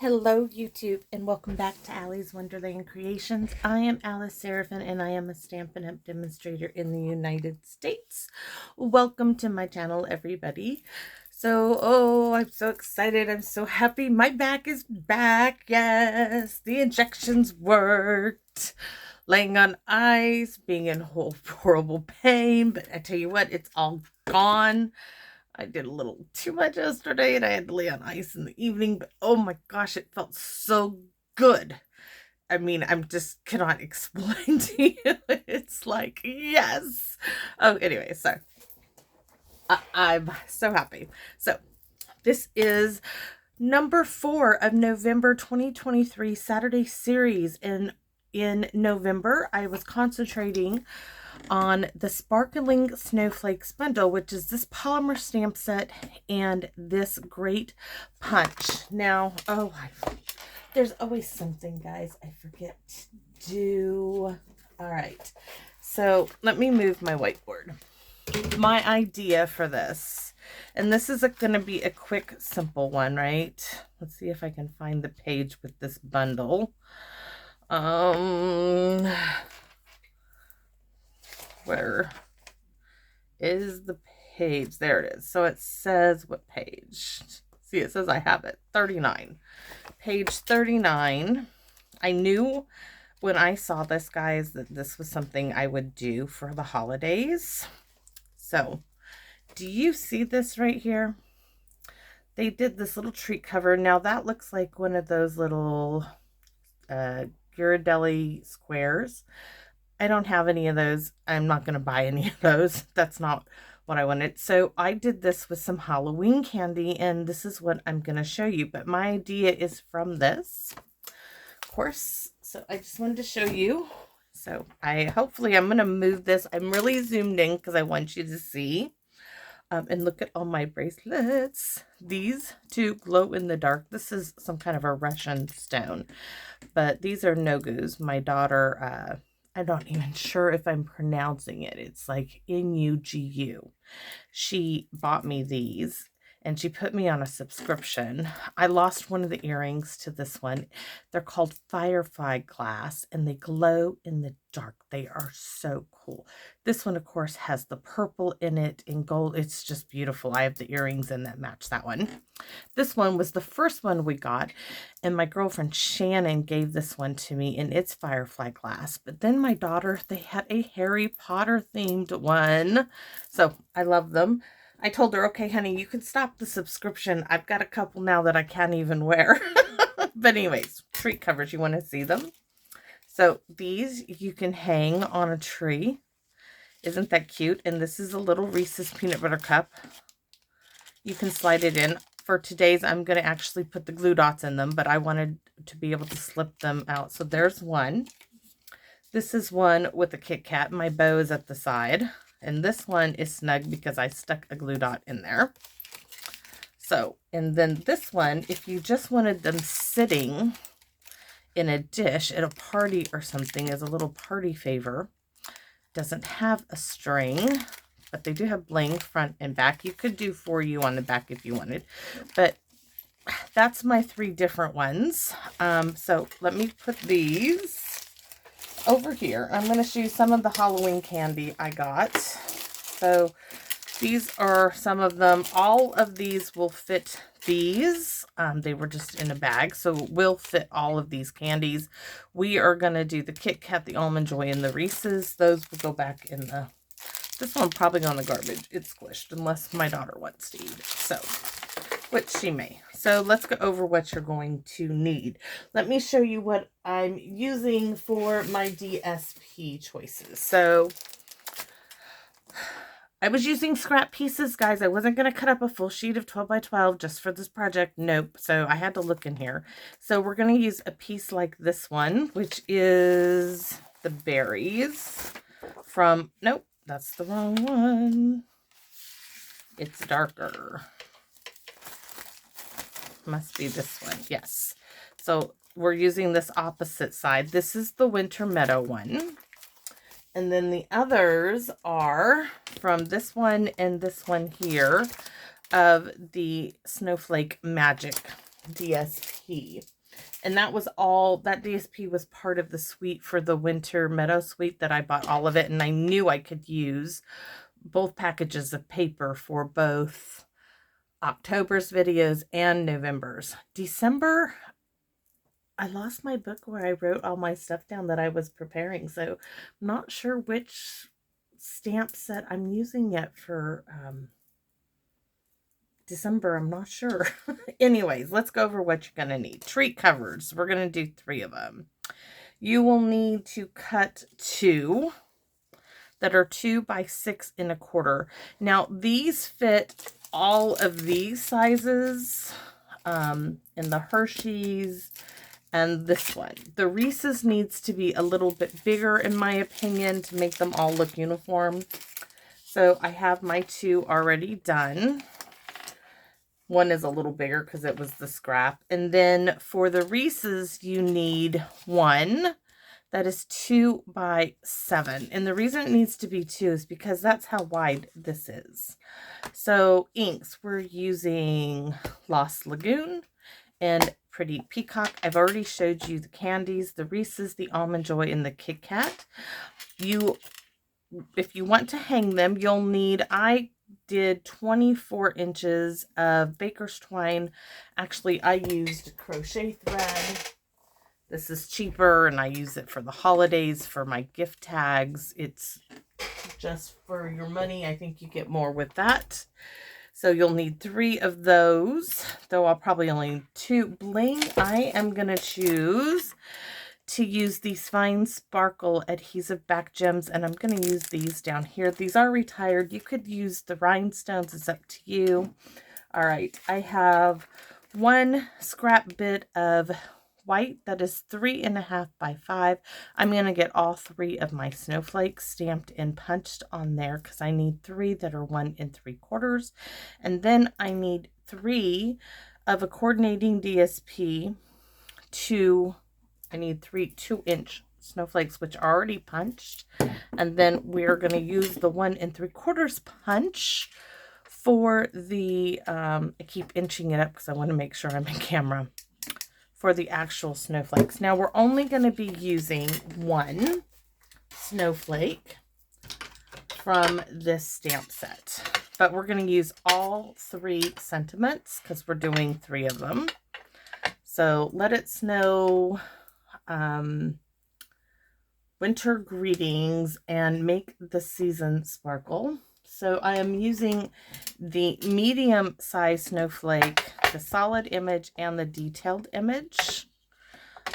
Hello YouTube and welcome back to Allie's Wonderland Creations. I am Alice Seraphin and I am a Stampin' Up! Demonstrator in the United States. Welcome to my channel, everybody. I'm so excited. I'm so happy. My back is back. Yes, the injections worked. Laying on ice, being in horrible pain, but I tell you what, it's all gone. I did a little too much yesterday and I had to lay on ice in the evening, but oh my gosh, it felt so good. I mean, I just cannot explain to you. It's like, yes. Oh, anyway, so I'm so happy. So this is number 4 of November 2023 Saturday series. In November, I was concentrating on the Sparkling Snowflakes bundle, which is this polymer stamp set and this great punch. Now, there's always something, guys, I forget to do. All right, so let me move my whiteboard. My idea for this, and this is going to be a quick, simple one, right? Let's see if I can find the page with this bundle. Where is the page? There it is. So it says what page? See, it says I have it. 39. Page 39. I knew when I saw this, guys, that this was something I would do for the holidays. So, do you see this right here? They did this little treat cover. Now, that looks like one of those little Ghirardelli squares. I don't have any of those. I'm not going to buy any of those. That's not what I wanted. So I did this with some Halloween candy, and this is what I'm going to show you. But my idea is from this, of course. So I just wanted to show you. So hopefully I'm going to move this. I'm really zoomed in because I want you to see. And look at all my bracelets. These two glow in the dark. This is some kind of a Russian stone. But these are Nogus. My daughter... I'm not even sure if I'm pronouncing it. It's like Nugu. She bought me these and she put me on a subscription. I lost one of the earrings to this one. They're called Firefly Glass and they glow in the dark. They are so cool. This one, of course, has the purple in it in gold. It's just beautiful. I have the earrings in that match that one. This one was the first one we got, and my girlfriend Shannon gave this one to me, and it's Firefly Glass. But then my daughter, they had a Harry Potter themed one, so I love them. I told her, okay, honey, you can stop the subscription. I've got a couple now that I can't even wear. But anyways, treat covers, you want to see them? So these you can hang on a tree. Isn't that cute? And this is a little Reese's peanut butter cup. You can slide it in. For today's, I'm going to actually put the glue dots in them, but I wanted to be able to slip them out. So there's one. This is one with a Kit Kat. My bow is at the side. And this one is snug because I stuck a glue dot in there. So, and then this one, if you just wanted them sitting in a dish at a party or something as a little party favor, doesn't have a string, but they do have bling front and back. You could do for you on the back if you wanted, but that's my 3 different ones. So let me put these over here. I'm going to show you some of the Halloween candy I got. So these are some of them. All of these will fit these. They were just in a bag, so we'll fit all of these candies. We are going to do the Kit Kat, the Almond Joy, and the Reese's. Those will go back in the... This one probably go in the garbage. It's squished, unless my daughter wants to eat it. So, which she may. So let's go over what you're going to need. Let me show you what I'm using for my DSP choices. So I was using scrap pieces, guys. I wasn't going to cut up a full sheet of 12 by 12 just for this project. Nope. So I had to look in here. So we're going to use a piece like this one, which is the berries from, nope, that's the wrong one. It's darker. Must be this one. Yes. So we're using this opposite side. This is the Winter Meadow one. And then the others are from this one and this one here of the Snowflake Magic DSP. DSP. And that was all, that DSP was part of the suite for the winter meadow suite that I bought all of it. And I knew I could use both packages of paper for both October's videos and November's. December, I lost my book where I wrote all my stuff down that I was preparing. So I'm not sure which stamp set I'm using yet for December. I'm not sure. Anyways, let's go over what you're going to need. Treat covers. We're going to do 3 of them. You will need to cut 2 that are 2 by 6 1/4. Now, these fit all of these sizes in the Hershey's and this one. The Reese's needs to be a little bit bigger, in my opinion, to make them all look uniform. So I have my 2 already done. One is a little bigger because it was the scrap. And then for the Reese's, you need 1 that is 2 by 7. And the reason it needs to be 2 is because that's how wide this is. So inks, we're using Lost Lagoon and Pretty Peacock. I've already showed you the candies, the Reese's, the Almond Joy, and the Kit Kat. If you want to hang them, you'll need, I did 24 inches of baker's twine. Actually, I used crochet thread. This is cheaper, and I use it for the holidays, for my gift tags. It's just for your money. I think you get more with that. So you'll need 3 of those, though I'll probably only need 2. Bling, I am going to choose to use these fine sparkle adhesive back gems, and I'm going to use these down here. These are retired. You could use the rhinestones. It's up to you. All right, I have 1 scrap bit of white that is 3.5 by 5. I'm going to get all 3 of my snowflakes stamped and punched on there because I need 3 that are 1 3/4. And then I need 3 of a coordinating DSP. I need 3 2-inch snowflakes, which are already punched. And then we're going to use the 1 3/4 punch for the, I keep inching it up because I want to make sure I'm in camera, for the actual snowflakes. Now we're only going to be using 1 snowflake from this stamp set, but we're going to use all 3 sentiments because we're doing 3 of them. So Let It Snow, Winter Greetings, and Make the Season Sparkle. So I am using the medium size snowflake, the solid image, and the detailed image.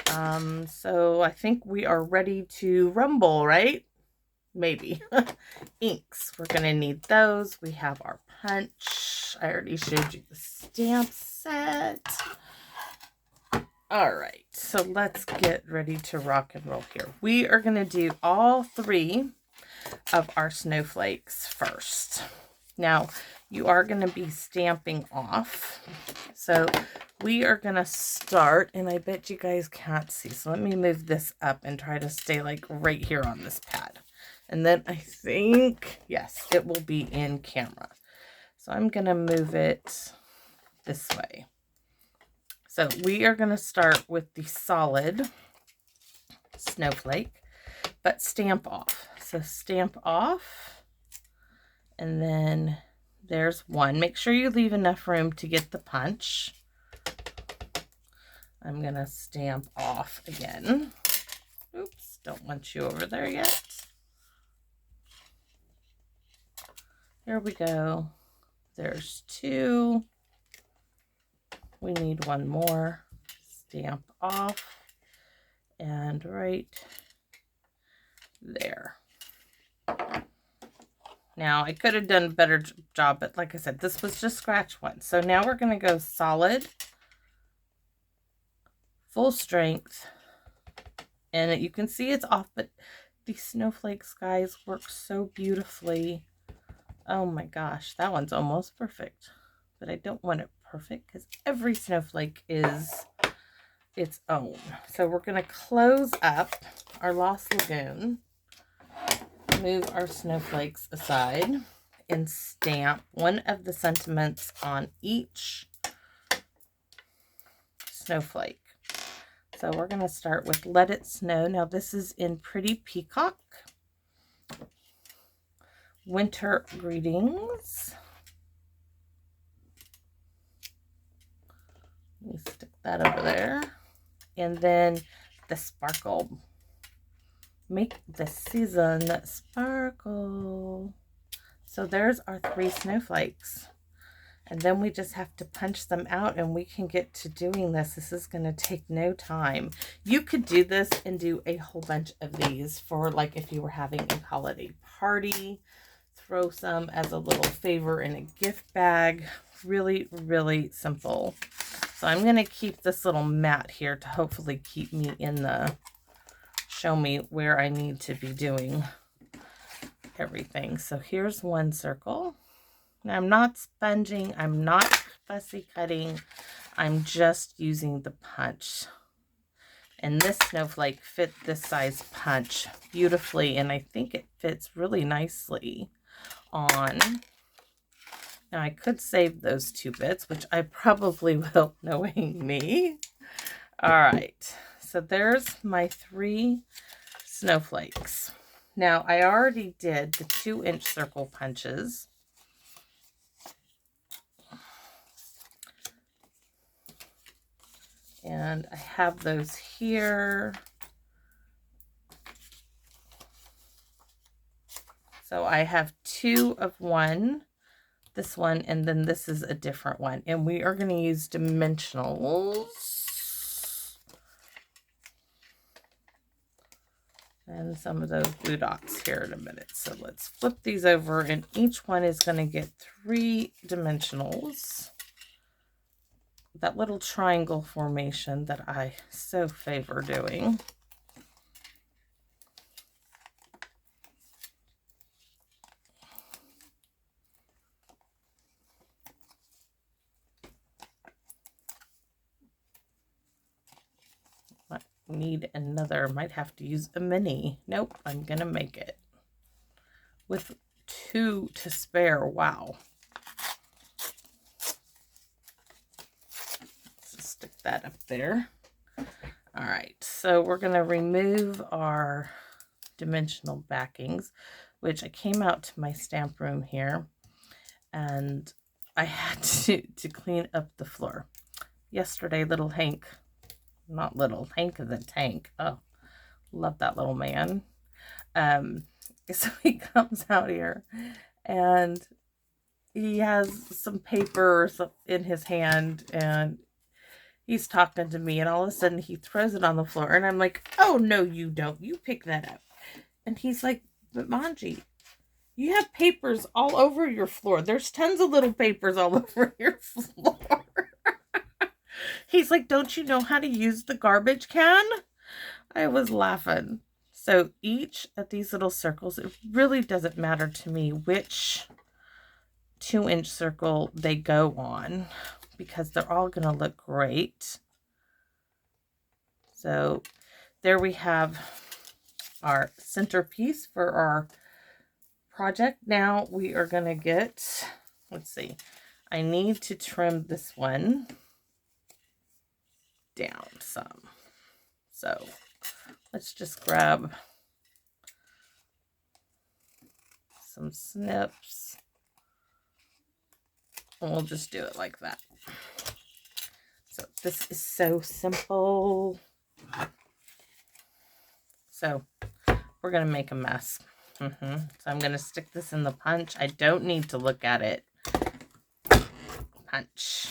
So I think we are ready to rumble, right? Maybe. Inks, we're going to need those. We have our punch. I already showed you the stamp set. All right, so let's get ready to rock and roll here. We are going to do all 3 of our snowflakes first. Now, you are going to be stamping off. So we are going to start, and I bet you guys can't see. So let me move this up and try to stay like right here on this pad. And then I think, yes, it will be in camera. So I'm going to move it this way. So we are going to start with the solid snowflake, but stamp off. So stamp off, and then there's 1. Make sure you leave enough room to get the punch. I'm going to stamp off again. Oops, don't want you over there yet. Here we go. There's 2. We need 1 more. Stamp off, and right there. Now, I could have done a better job, but like I said, this was just scratch 1. So now we're going to go solid, full strength, and you can see it's off, but these snowflakes, guys, work so beautifully. Oh my gosh, that one's almost perfect, but I don't want it perfect because every snowflake is its own. So we're going to close up our Lost Lagoon, move our snowflakes aside, and stamp 1 of the sentiments on each snowflake. So we're going to start with Let It Snow. Now this is in Pretty Peacock. Winter Greetings. Let me stick that over there. And then the Sparkle. Make the season sparkle. So there's our 3 snowflakes. And then we just have to punch them out and we can get to doing this. This is going to take no time. You could do this and do a whole bunch of these for like if you were having a holiday party. Throw some as a little favor in a gift bag. Really, really simple. So I'm going to keep this little mat here to hopefully keep me in the, show me where I need to be doing everything. So here's one circle. Now I'm not sponging, I'm not fussy cutting, I'm just using the punch. And this snowflake fit this size punch beautifully, and I think it fits really nicely on. Now I could save those 2 bits, which I probably will, knowing me. All right, so there's my 3 snowflakes. Now I already did the 2-inch circle punches. And I have those here. So I have 2 of one, this one, and then this is a different one. And we are going to use dimensionals. And some of those blue dots here in a minute. So let's flip these over, and each one is going to get 3 dimensionals. That little triangle formation that I so favor doing. I need another, might have to use a mini. Nope, I'm gonna make it with 2 to spare. Wow. That up there. All right, so we're going to remove our dimensional backings, which I came out to my stamp room here and I had to clean up the floor. Yesterday, little Hank, not little, Hank of the Tank. Oh, love that little man. So he comes out here and he has some paper in his hand and he's talking to me, and all of a sudden he throws it on the floor, and I'm like, oh, no, you don't. You pick that up. And he's like, but Manji, you have papers all over your floor. There's tons of little papers all over your floor. He's like, don't you know how to use the garbage can? I was laughing. So each of these little circles, it really doesn't matter to me which 2-inch circle they go on, because they're all going to look great. So there we have our centerpiece for our project. Now we are going to get, let's see, I need to trim this one down some. So let's just grab some snips and we'll just do it like that. So this is so simple. So we're going to make a mess. So I'm going to stick this in the punch. I don't need to look at it. Punch.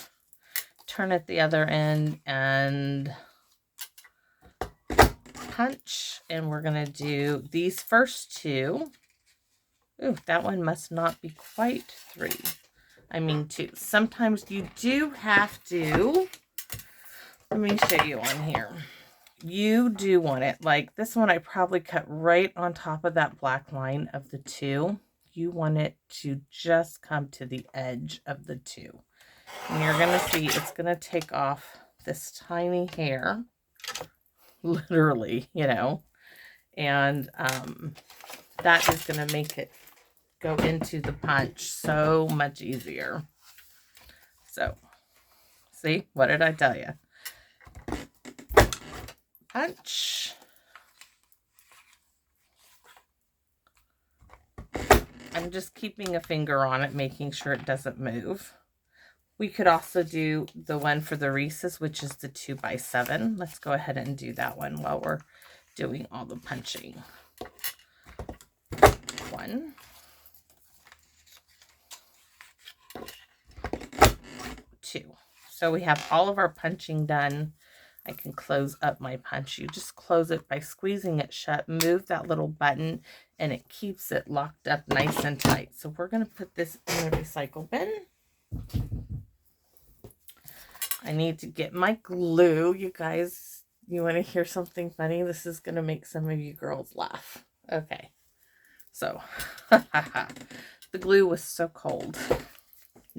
Turn it the other end and punch. And we're going to do these first 2. Ooh, that one must not be quite 3. I mean 2. Sometimes you do have to, let me show you on here. You do want it, like this one I probably cut right on top of that black line of the 2. You want it to just come to the edge of the 2. And you're going to see it's going to take off this tiny hair, literally, you know, and that is going to make it go into the punch so much easier. So, see, what did I tell you? punch. I'm just keeping a finger on it, making sure it doesn't move. We could also do the one for the Reese's, which is the 2x7. Let's go ahead and do that one while we're doing all the punching. 1, 2. So we have all of our punching done. I can close up my punch. You just close it by squeezing it shut, move that little button, and it keeps it locked up nice and tight. So we're going to put this in the recycle bin. I need to get my glue. You guys, you want to hear something funny? This is going to make some of you girls laugh. Okay. So, the glue was so cold.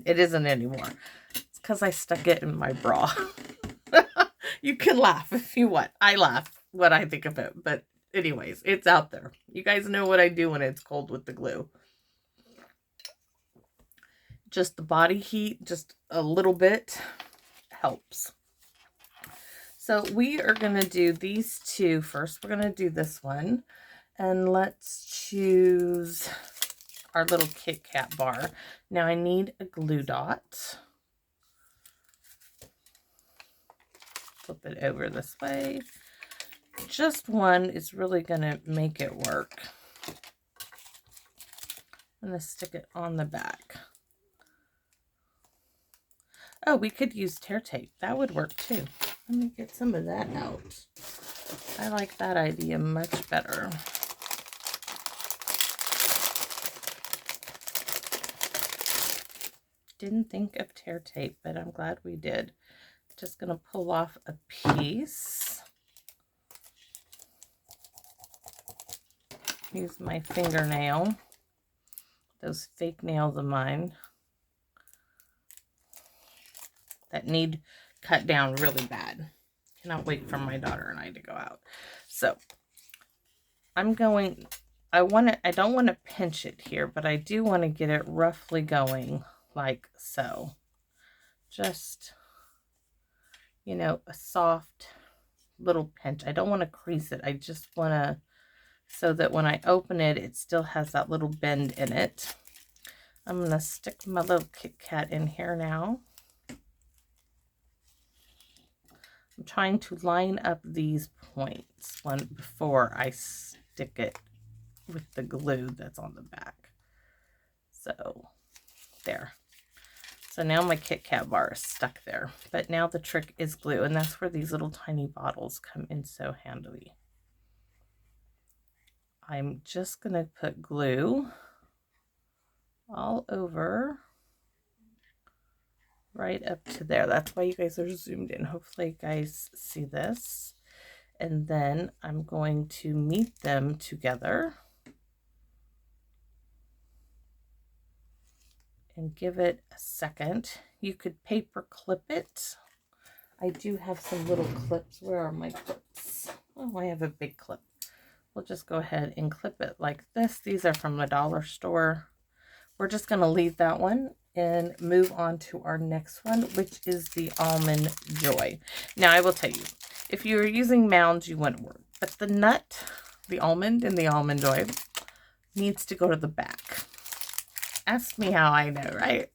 It isn't anymore. It's because I stuck it in my bra. You can laugh if you want. I laugh when I think of it. But anyways, it's out there. You guys know what I do when it's cold with the glue. Just the body heat, just a little bit helps. So we are going to do these two first. We're going to do this one. And let's choose our little Kit Kat bar. Now I need a glue dot. Flip it over this way. Just one is really going to make it work. I'm going to stick it on the back. Oh, we could use tear tape. That would work too. Let me get some of that out. I like that idea much better. Didn't think of tear tape, but I'm glad we did. Just going to pull off a piece. Use my fingernail. Those fake nails of mine that need cut down really bad. Cannot wait for my daughter and I to go out. So I'm going, I don't want to pinch it here, but I do want to get it roughly going like so. Just, you know, a soft little pinch. I don't want to crease it. I just want to, so that when I open it, it still has that little bend in it. I'm going to stick my little Kit Kat in here now. I'm trying to line up these points one before I stick it with the glue that's on the back. So there. So now my Kit Kat bar is stuck there. But now the trick is glue, and that's where these little tiny bottles come in so handily. I'm just going to put glue all over, right up to there. That's why you guys are zoomed in. Hopefully you guys see this. And then I'm going to meet them together and give it a second. You could paper clip it. I do have some little clips. Where are my clips? Oh, I have a big clip. We'll just go ahead and clip it like this. These are from the dollar store. We're just going to leave that one and move on to our next one, which is the Almond Joy. Now, I will tell you, if you were using mounds, you wouldn't work. But the nut, the almond in the Almond Joy, needs to go to the back. Ask me how I know, right?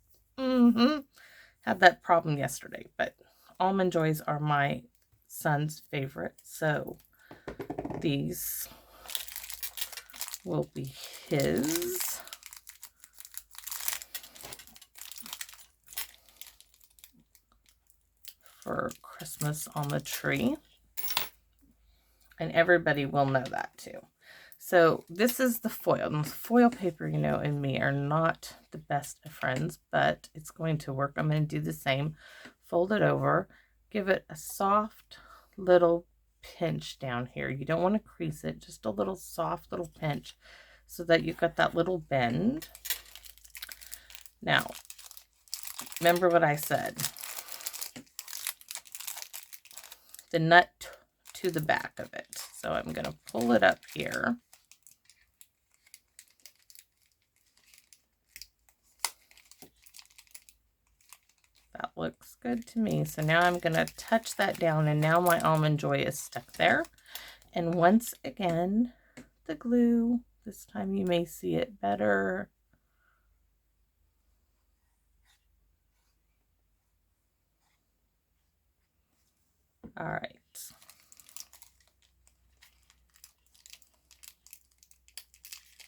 Had that problem yesterday, but Almond Joys are my son's favorite. So these will be his. For Christmas on the tree. And everybody will know that too. So this is the foil. And the foil paper, you know, and me are not the best of friends, but it's going to work. I'm going to do the same. Fold it over. Give it a soft little pinch down here. You don't want to crease it. Just a little soft little pinch so that you've got that little bend. Now, remember what I said. The nut to the back of it. So I'm going to pull it up here. That looks good to me. So now I'm going to touch that down, and now my Almond Joy is stuck there. And once again, the glue, this time you may see it better. All right.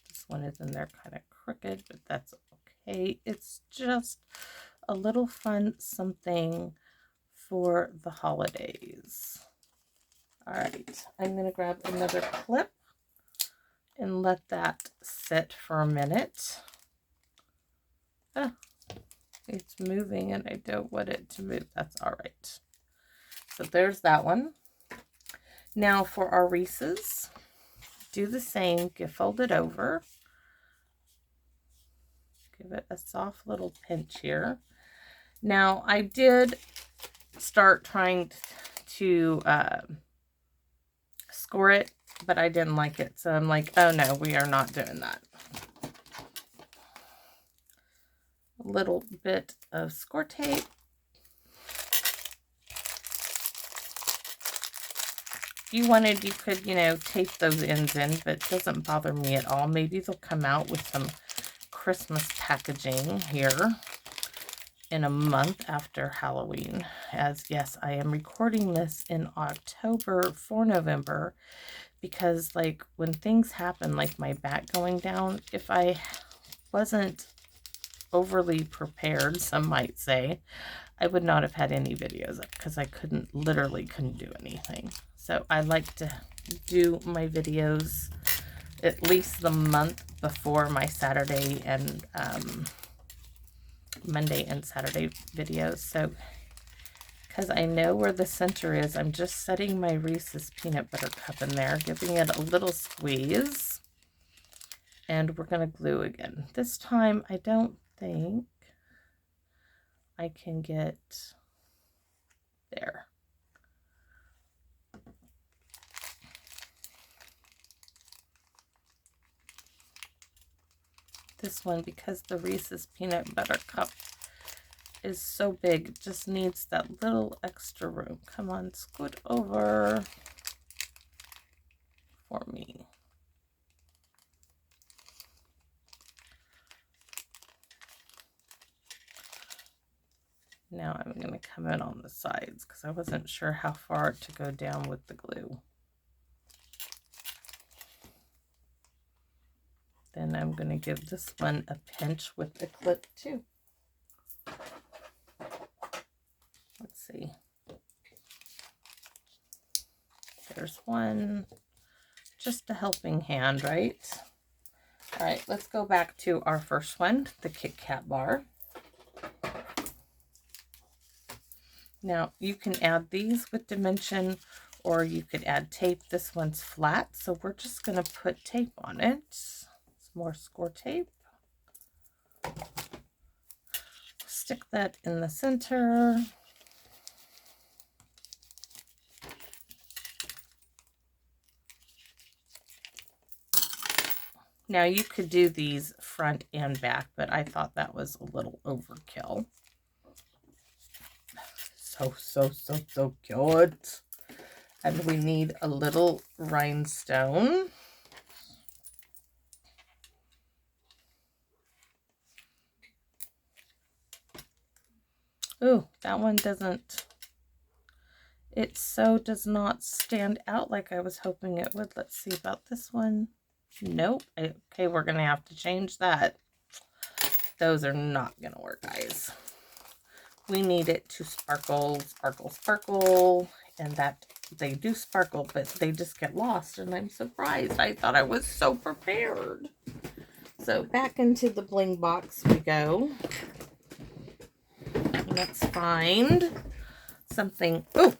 This one is in there kind of crooked, but that's okay. It's just a little fun something for the holidays. All right, I'm going to grab another clip and let that sit for a minute. Ah, it's moving and I don't want it to move. That's all right. So there's that one. Now for our wreaths, do the same. Fold it over. Give it a soft little pinch here. Now I did start trying to score it, but I didn't like it. So I'm like, oh no, we are not doing that. A little bit of score tape. If you wanted, you could, you know, tape those ends in, but it doesn't bother me at all. Maybe they'll come out with some Christmas packaging here in a month after Halloween. As yes, I am recording this in October for November, because like when things happen, like my back going down, if I wasn't overly prepared, some might say, I would not have had any videos up, because I literally couldn't do anything. So I like to do my videos at least the month before my Saturday and Monday and Saturday videos. So because I know where the center is, I'm just setting my Reese's peanut butter cup in there, giving it a little squeeze, and we're going to glue again. This time I don't think I can get there. This one, because the Reese's peanut butter cup is so big, just needs that little extra room. Come on, scoot over for me. Now I'm going to come in on the sides, because I wasn't sure how far to go down with the glue. Then I'm going to give this one a pinch with the clip too. Let's see. There's one. Just a helping hand, right? All right, let's go back to our first one, the Kit Kat bar. Now, you can add these with dimension, or you could add tape. This one's flat, so we're just going to put tape on it. Some more score tape. Stick that in the center. Now, you could do these front and back, but I thought that was a little overkill. So cute. And we need a little rhinestone. Ooh, that one doesn't, it so does not stand out like I was hoping it would. Let's see about this one. Nope. Okay, we're going to have to change that. Those are not going to work, guys. We need it to sparkle, sparkle, sparkle, and that they do sparkle, but they just get lost, and I'm surprised. I thought I was so prepared. So back into the bling box we go. Let's find something. Oh,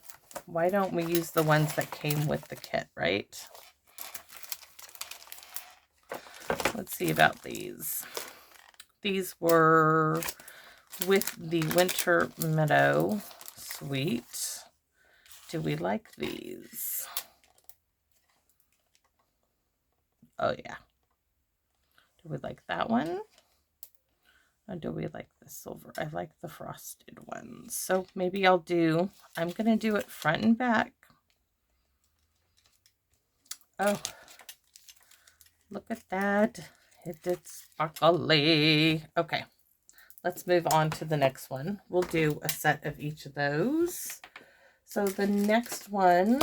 why don't we use the ones that came with the kit, right? Let's see about these. These were with the Winter Meadow Suite. Do we like these? Oh, yeah. Do we like that one? Or do we like the silver? I like the frosted ones. So maybe I'm going to do it front and back. Oh, look at that. It did sparkly. Okay, let's move on to the next one. We'll do a set of each of those. So the next one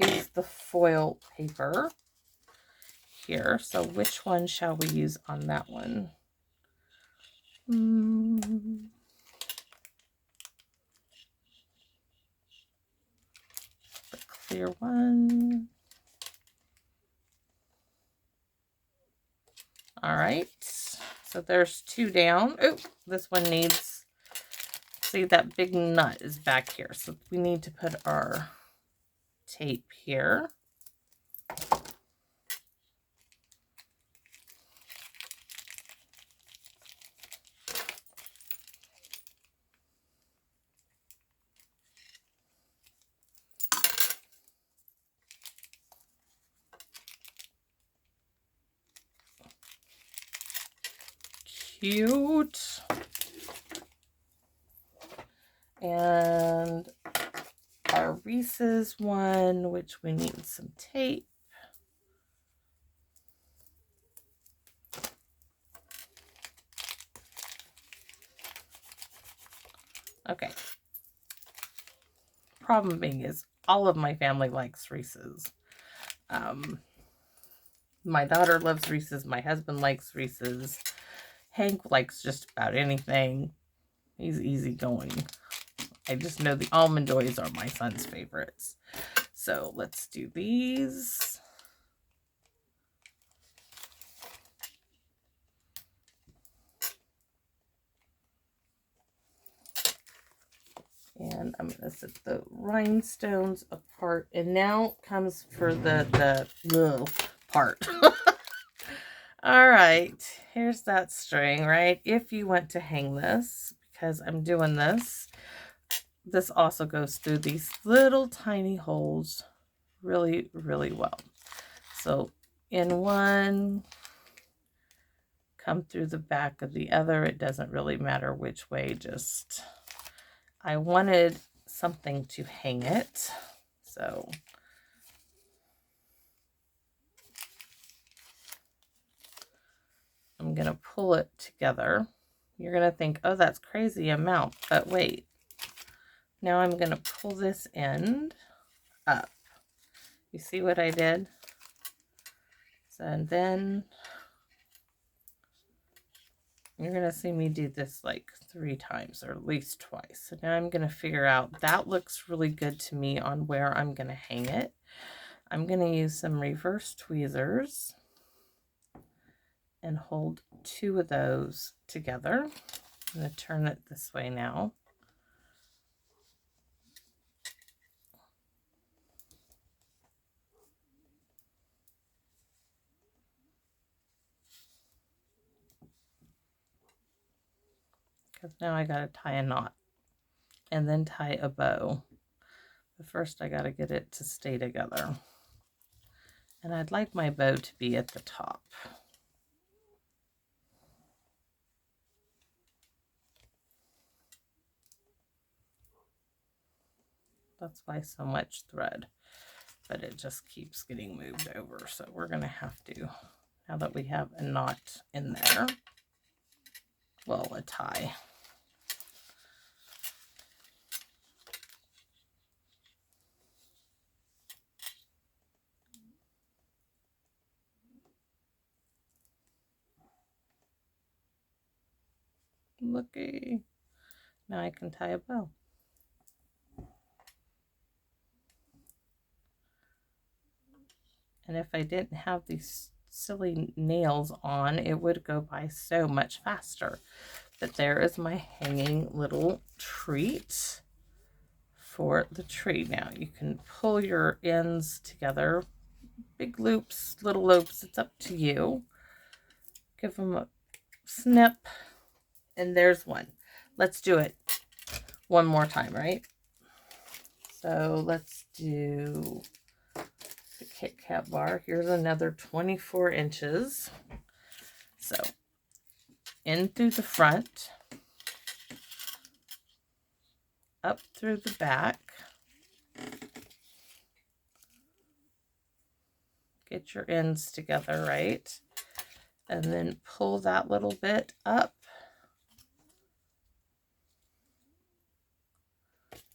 is the foil paper here. So which one shall we use on that one? The clear one. All right. So there's 2 down. Oh, this one needs, see that big nut is back here. So we need to put our tape here. Cute. And our Reese's one, which we need some tape. Okay. Problem being is all of my family likes Reese's. My daughter loves Reese's. My husband likes Reese's. Hank likes just about anything. He's easygoing. I just know the Almond Joys are my son's favorites. So let's do these. And I'm going to set the rhinestones apart. And now comes for the little part. All right, here's that string, right? If you want to hang this, because I'm doing this, this also goes through these little tiny holes really, really well. So in one, come through the back of the other. It doesn't really matter which way, just I wanted something to hang it. So I'm going to pull it together. You're going to think, oh, that's crazy amount, but wait. Now I'm going to pull this end up. You see what I did? So, and then you're going to see me do this like 3 times or at least twice. So now I'm going to figure out, that looks really good to me on where I'm going to hang it. I'm going to use some reverse tweezers and hold 2 of those together. I'm going to turn it this way now. Because now I got to tie a knot and then tie a bow. But first I got to get it to stay together. And I'd like my bow to be at the top. That's why so much thread, but it just keeps getting moved over. So we're going to have to, now that we have a knot in there, well, a tie. Looky. Now I can tie a bow. And if I didn't have these silly nails on, it would go by so much faster. But there is my hanging little treat for the tree. Now you can pull your ends together, big loops, little loops, it's up to you. Give them a snip, and there's one. Let's do it one more time, right? So let's do the Kit Kat bar. Here's another 24 inches. So in through the front, up through the back. Get your ends together, right? And then pull that little bit up.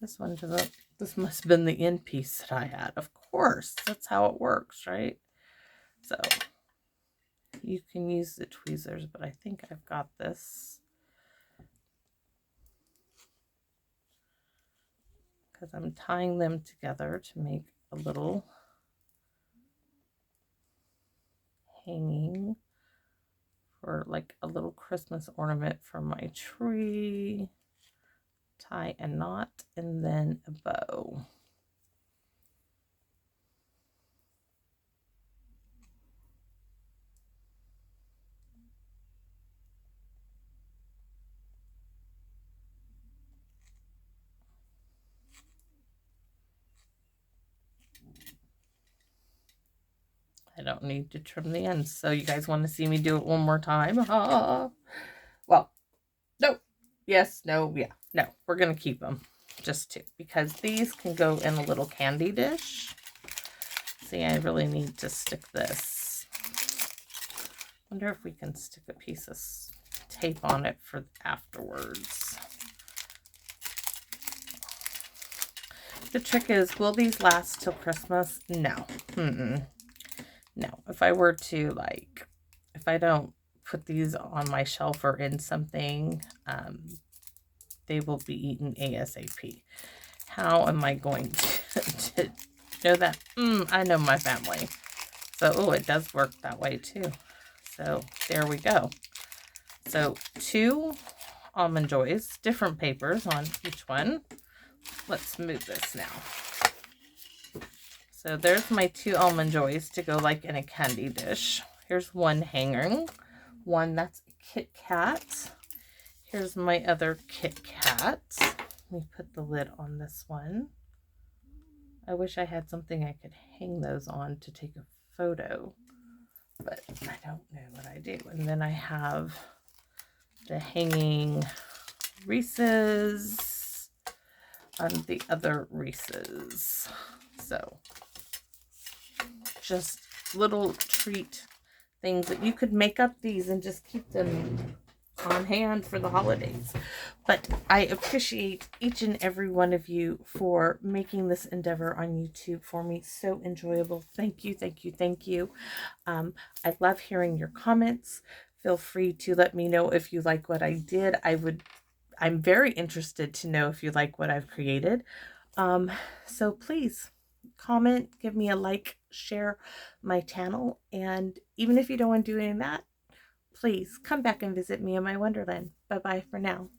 This one doesn't, this must have been the end piece that I had. Of course, that's how it works, right? So you can use the tweezers, but I think I've got this. Because I'm tying them together to make a little hanging for like a little Christmas ornament for my tree. Tie a knot and then a bow. I don't need to trim the ends. So you guys want to see me do it one more time? Well, no, yes, no, yeah, no, we're going to keep them. Just two, because these can go in a little candy dish. See, I really need to stick this. Wonder if we can stick a piece of tape on it for afterwards. The trick is, will these last till Christmas? No. No. If I were to, like, if I don't put these on my shelf or in something, they will be eaten ASAP. How am I going to know that? I know my family. So, oh, it does work that way too. So, there we go. So, 2 Almond Joys, different papers on each one. Let's move this now. So there's my 2 Almond Joys to go like in a candy dish. Here's one hanging, one that's a Kit Kat. Here's my other Kit Kat. Let me put the lid on this one. I wish I had something I could hang those on to take a photo, but I don't know what I do. And then I have the hanging Reese's on the other Reese's. So just little treat things that you could make up these and just keep them on hand for the holidays. But I appreciate each and every one of you for making this endeavor on YouTube for me so enjoyable. Thank you, thank you, thank you. I love hearing your comments. Feel free to let me know if you like what I did. I'm very interested to know if you like what I've created. So please comment, give me a like, share my channel, and even if you don't want to do any of that, please come back and visit me in my wonderland. Bye bye for now.